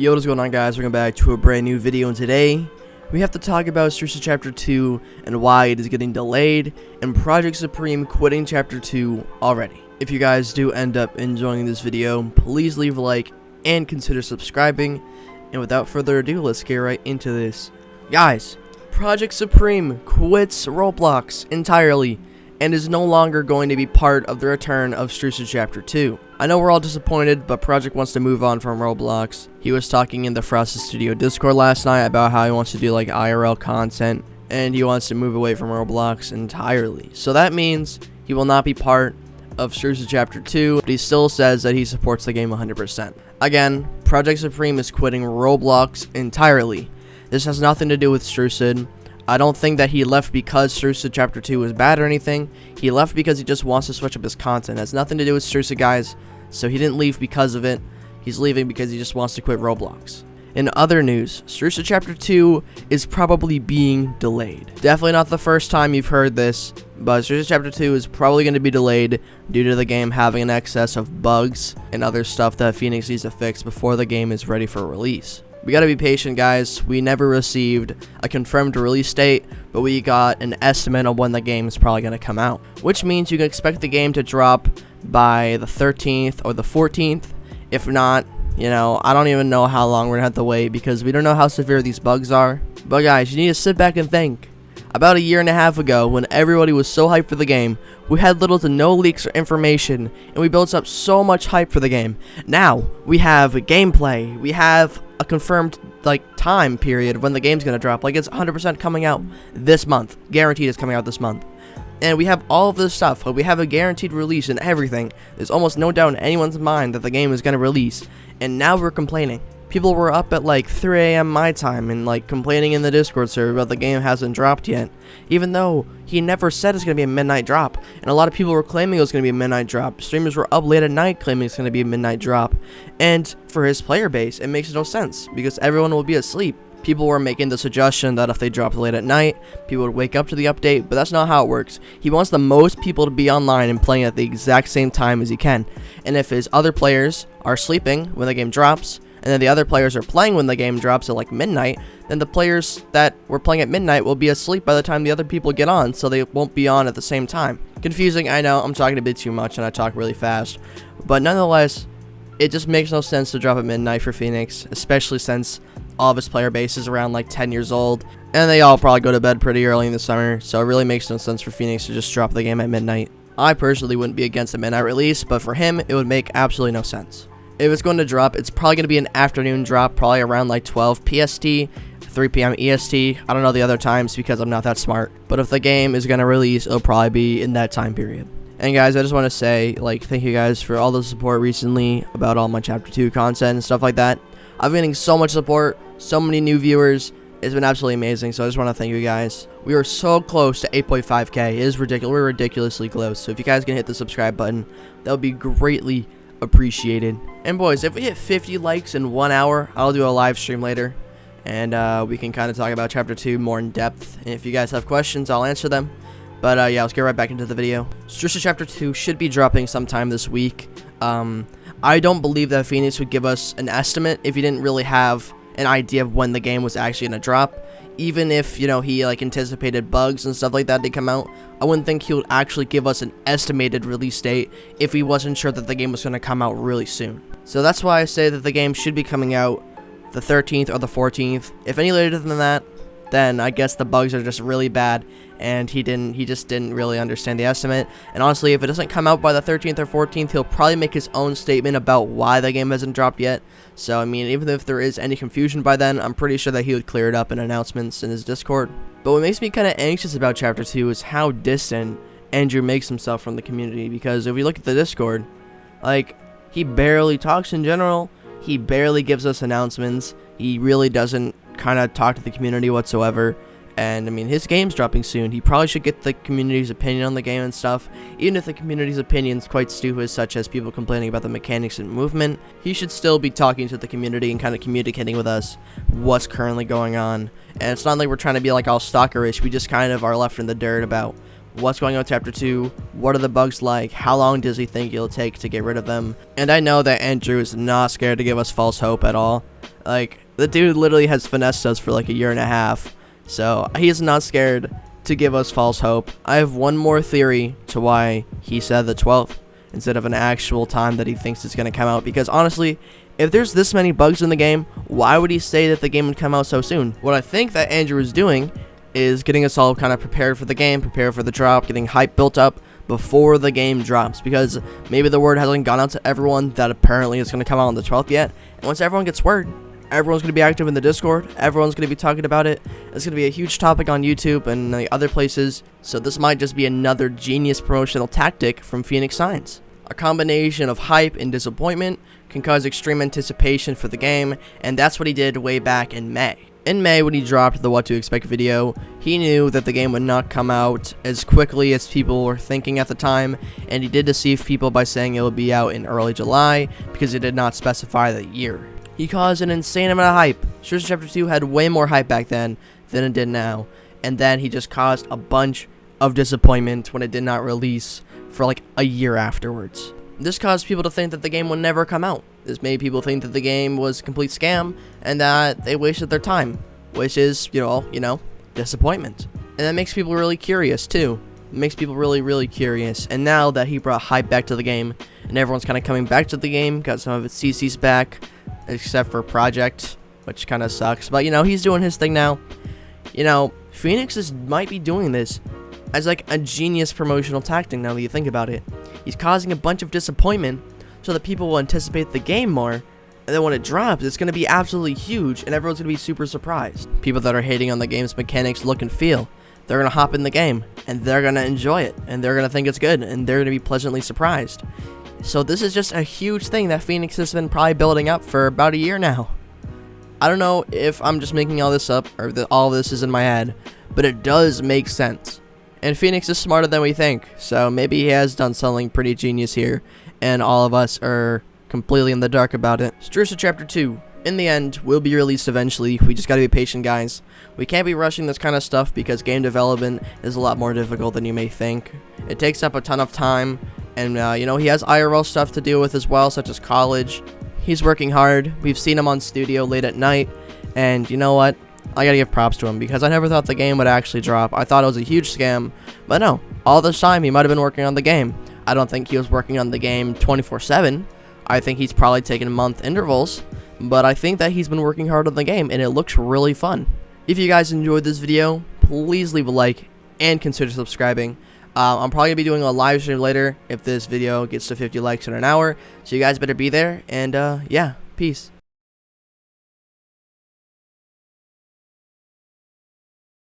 Yo, what is going on, guys? Welcome back to a brand new video, and today we have to talk about Strucid Chapter 2 and why it is getting delayed, and Project Supreme quitting Chapter 2 already. If you guys do end up enjoying this video, please leave a like and consider subscribing, and without further ado, let's get right into this. Guys, Project Supreme quits Roblox entirely and is no longer going to be part of the return of Strucid Chapter 2. I know we're all disappointed, but Project wants to move on from Roblox. He was talking in the Strucid Studio Discord last night about how he wants to do like IRL content, and he wants to move away from Roblox entirely. So that means he will not be part of Strucid Chapter 2, but he still says that he supports the game 100%. Again, Project Supreme is quitting Roblox entirely. This has nothing to do with Strucid. I don't think that he left because Strucid Chapter 2 was bad or anything. He left because he just wants to switch up his content. It has nothing to do with Strucid, guys. So he didn't leave because of it. He's leaving because he just wants to quit Roblox. In other news, Strucid Chapter 2 is probably being delayed. Definitely not the first time you've heard this, but Strucid Chapter 2 is probably going to be delayed due to the game having an excess of bugs and other stuff that Phoenix needs to fix before the game is ready for release. We gotta be patient, guys. We never received a confirmed release date, but we got an estimate of when the game is probably gonna come out, which means you can expect the game to drop by the 13th or the 14th. If not, I don't even know how long we're gonna have to wait because we don't know how severe these bugs are. But guys, you need to sit back and think. About a year and a half ago, when everybody was so hyped for the game, we had little to no leaks or information, and we built up so much hype for the game. Now, we have gameplay, we have a confirmed time period when the game's gonna drop. It's 100% coming out this month. Guaranteed it's coming out this month. And we have all of this stuff. We have a guaranteed release and everything. There's almost no doubt in anyone's mind that the game is gonna release. And now we're complaining. People were up at 3 a.m. my time and complaining in the Discord server about the game hasn't dropped yet, even though he never said it's going to be a midnight drop, and a lot of people were claiming it was going to be a midnight drop. Streamers were up late at night claiming it's going to be a midnight drop, and for his player base it makes no sense because everyone will be asleep. People were making the suggestion that if they dropped late at night, people would wake up to the update, but that's not how it works. He wants the most people to be online and playing at the exact same time as he can, and if his other players are sleeping when the game drops, and then the other players are playing when the game drops at midnight, then the players that were playing at midnight will be asleep by the time the other people get on, so they won't be on at the same time. Confusing, I know, I'm talking a bit too much and I talk really fast, but nonetheless, it just makes no sense to drop at midnight for Phoenix, especially since all of his player base is around 10 years old, and they all probably go to bed pretty early in the summer, so it really makes no sense for Phoenix to just drop the game at midnight. I personally wouldn't be against a midnight release, but for him, it would make absolutely no sense. If it's going to drop, it's probably going to be an afternoon drop, probably around 12 PST, 3 p.m. EST. I don't know the other times because I'm not that smart. But if the game is going to release, it'll probably be in that time period. And guys, I just want to say, thank you guys for all the support recently about all my Chapter 2 content and stuff like that. I've been getting so much support, so many new viewers. It's been absolutely amazing, so I just want to thank you guys. We are so close to 8.5k. It is ridiculous. We're ridiculously close. So if you guys can hit the subscribe button, that would be greatly appreciated. And boys, if we hit 50 likes in 1 hour, I'll do a live stream later, and we can kind of talk about Chapter 2 more in depth. And if you guys have questions, I'll answer them. But yeah, let's get right back into the video. Strucid Chapter 2 should be dropping sometime this week. I don't believe that Phoenix would give us an estimate if he didn't really have an idea of when the game was actually going to drop. Even if, he anticipated bugs and stuff like that to come out, I wouldn't think he would actually give us an estimated release date if he wasn't sure that the game was going to come out really soon. So that's why I say that the game should be coming out the 13th or the 14th. If any later than that, then I guess the bugs are just really bad and he just didn't really understand the estimate. And honestly, if it doesn't come out by the 13th or 14th, he'll probably make his own statement about why the game hasn't dropped yet. So I mean, even if there is any confusion by then, I'm pretty sure that he would clear it up in announcements in his Discord. But what makes me kind of anxious about Chapter 2 is how distant Andrew makes himself from the community, because if we look at the Discord, he barely talks in general, he barely gives us announcements, he really doesn't kind of talk to the community whatsoever. And I mean, his game's dropping soon. He probably should get the community's opinion on the game and stuff. Even if the community's opinion is quite stupid, such as people complaining about the mechanics and movement, he should still be talking to the community and kind of communicating with us what's currently going on. And it's not like we're trying to be all stalkerish. We just kind of are left in the dirt about what's going on with Chapter 2, what are the bugs like, how long does he think it'll take to get rid of them. And I know that Andrew is not scared to give us false hope at all. Like, the dude literally has finessed us for like a year and a half. So he's not scared to give us false hope. I have one more theory to why he said the 12th instead of an actual time that he thinks it's going to come out. Because honestly, if there's this many bugs in the game, why would he say that the game would come out so soon? What I think that Andrew is doing is getting us all kind of prepared for the game, prepared for the drop, getting hype built up before the game drops, because maybe the word hasn't gone out to everyone that apparently it's going to come out on the 12th yet. And once everyone gets word, everyone's going to be active in the Discord, everyone's going to be talking about it, it's going to be a huge topic on YouTube and the other places, so this might just be another genius promotional tactic from Phoenix Science. A combination of hype and disappointment can cause extreme anticipation for the game, and that's what he did way back in May. In May, when he dropped the What to Expect video, he knew that the game would not come out as quickly as people were thinking at the time, and he did deceive people by saying it would be out in early July because he did not specify the year. He caused an insane amount of hype. Strucid Chapter 2 had way more hype back then than it did now, and then he just caused a bunch of disappointment when it did not release for like a year afterwards. This caused people to think that the game would never come out. This made people think that the game was a complete scam and that they wasted their time, which is, you know, disappointment. And that makes people really curious too. It makes people really curious. And now that he brought hype back to the game and everyone's kind of coming back to the game, got some of its CCs back, except for Project, which kind of sucks. But, you know, he's doing his thing now. You know, Phoenix might be doing this as like a genius promotional tactic now that you think about it. He's causing a bunch of disappointment so that people will anticipate the game more, and then when it drops, it's going to be absolutely huge, and everyone's going to be super surprised. People that are hating on the game's mechanics, look and feel, they're going to hop in the game, and they're going to enjoy it, and they're going to think it's good, and they're going to be pleasantly surprised. So this is just a huge thing that Phoenix has been probably building up for about a year now. I don't know if I'm just making all this up, or that all this is in my head, but it does make sense. And Phoenix is smarter than we think, so maybe he has done something pretty genius here, and all of us are completely in the dark about it. Strucid Chapter 2, in the end, will be released eventually. We just gotta be patient, guys. We can't be rushing this kind of stuff because game development is a lot more difficult than you may think. It takes up a ton of time, and you know, he has IRL stuff to deal with as well, such as college. He's working hard. We've seen him on studio late at night, and you know what? I gotta give props to him because I never thought the game would actually drop. I thought it was a huge scam, but no, all this time he might have been working on the game. I don't think he was working on the game 24/7. I think he's probably taken month intervals, but I think that he's been working hard on the game and it looks really fun. If you guys enjoyed this video, please leave a like and consider subscribing. I'm probably gonna be doing a live stream later if this video gets to 50 likes in an hour, so you guys better be there, and yeah, peace.